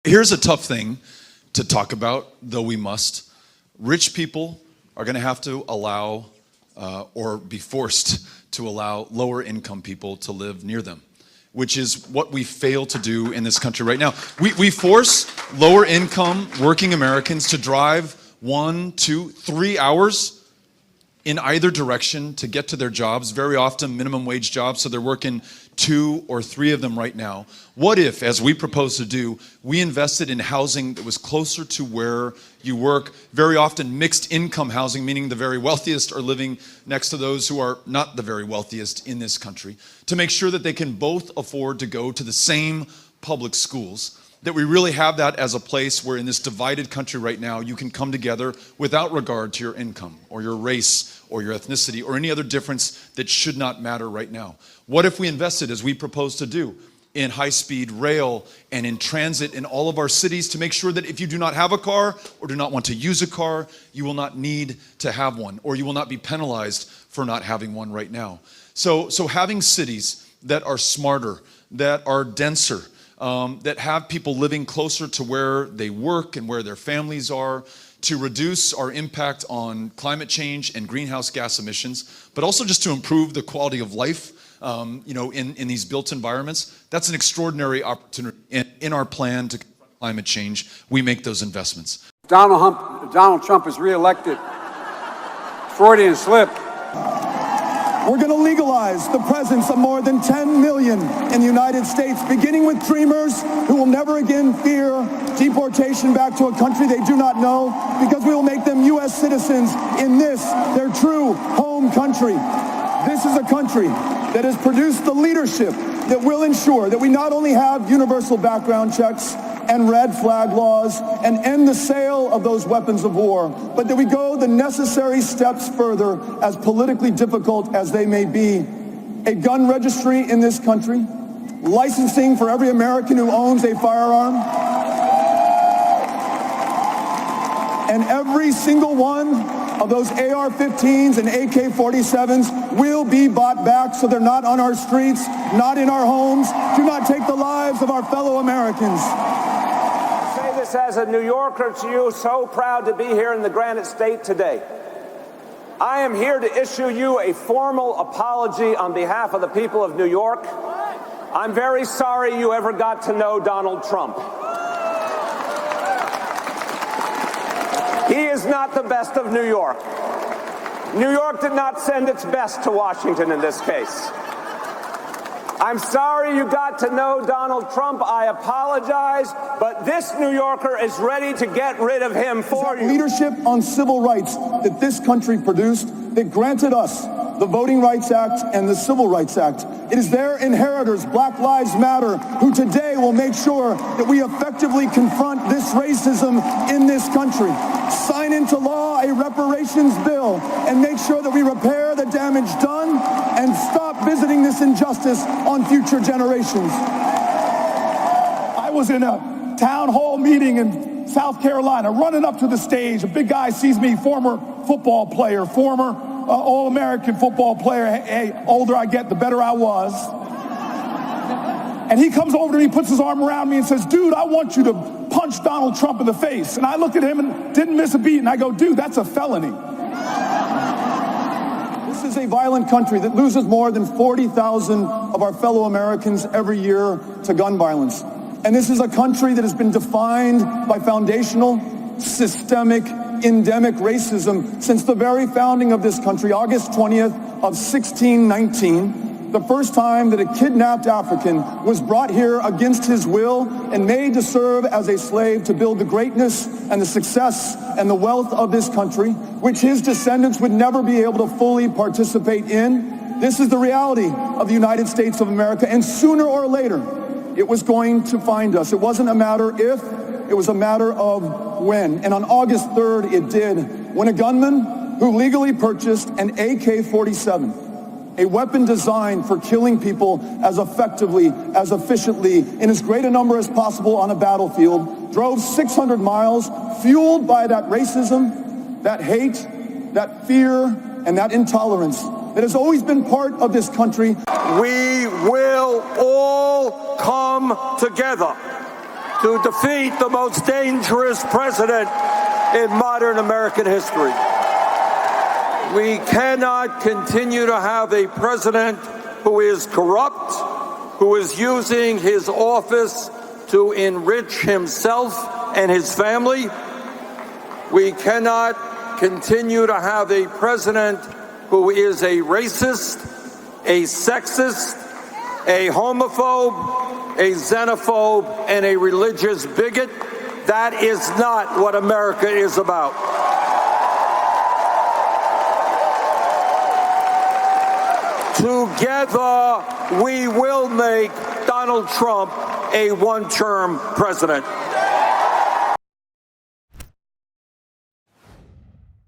Here's a tough thing to talk about, though we must. Rich people are going to have to allow or be forced to allow lower income people to live near them, which is what we fail to do in this country right now. We force lower income working Americans to drive 1, 2, 3 hours in either direction to get to their jobs, very often minimum wage jobs, so they're working 2 or 3 of them right now. What if, as we propose to do, we invested in housing that was closer to where you work, very often mixed income housing, meaning the very wealthiest are living next to those who are not the very wealthiest in this country, to make sure that they can both afford to go to the same public schools, that we really have that as a place where in this divided country right now, you can come together without regard to your income or your race or your ethnicity or any other difference that should not matter right now. What if we invested, as we propose to do, in high-speed rail and in transit in all of our cities to make sure that if you do not have a car or do not want to use a car, you will not need to have one, or you will not be penalized for not having one right now. So having cities that are smarter, that are denser, that have people living closer to where they work and where their families are, to reduce our impact on climate change and greenhouse gas emissions, but also just to improve the quality of life in these built environments. That's an extraordinary opportunity. In our plan to confront climate change, we make those investments. Donald Trump is reelected. Freudian slip. We're going to legalize the presence of more than 10 million in the United States, beginning with dreamers who will never again fear deportation back to a country they do not know, because we will make them U.S. citizens in this, their true home country. This is a country that has produced the leadership that will ensure that we not only have universal background checks and red flag laws and end the sale of those weapons of war, but that we go the necessary steps further, as politically difficult as they may be. A gun registry in this country, licensing for every American who owns a firearm, and every single one of those AR-15s and AK-47s will be bought back so they're not on our streets, not in our homes. Do not take the lives of our fellow Americans. I say this as a New Yorker to you, so proud to be here in the Granite State today. I am here to issue you a formal apology on behalf of the people of New York. I'm very sorry you ever got to know Donald Trump. He is not the best of New York. New York did not send its best to Washington in this case. I'm sorry you got to know Donald Trump. I apologize, but this New Yorker is ready to get rid of him for you. Leadership on civil rights that this country produced, that granted us the Voting Rights Act and the Civil Rights Act. It is their inheritors, Black Lives Matter, who today will make sure that we effectively confront this racism in this country. Sign into law a reparations bill and make sure that we repair the damage done and stop visiting this injustice on future generations. I was in a town hall meeting in South Carolina, running up to the stage. A big guy sees me, former football player, former All-American football player. Hey, older I get, the better I was. And he comes over to me, puts his arm around me and says, dude, I want you to punch Donald Trump in the face. And I looked at him and didn't miss a beat. And I go, dude, that's a felony. This is a violent country that loses more than 40,000 of our fellow Americans every year to gun violence. And this is a country that has been defined by foundational, systemic, endemic racism since the very founding of this country, August 20th of 1619, the first time that a kidnapped African was brought here against his will and made to serve as a slave to build the greatness and the success and the wealth of this country, which his descendants would never be able to fully participate in. This is the reality of the United States of America, and sooner or later, it was going to find us. It wasn't a matter if, it was a matter of when. And on August 3rd, it did, when a gunman who legally purchased an AK-47, a weapon designed for killing people as effectively, as efficiently, in as great a number as possible on a battlefield, drove 600 miles, fueled by that racism, that hate, that fear, and that intolerance that has always been part of this country. We will all come together to defeat the most dangerous president in modern American history. We cannot continue to have a president who is corrupt, who is using his office to enrich himself and his family. We cannot continue to have a president who is a racist, a sexist, a homophobe, a xenophobe, and a religious bigot. That is not what America is about. Together, we will make Donald Trump a one-term president.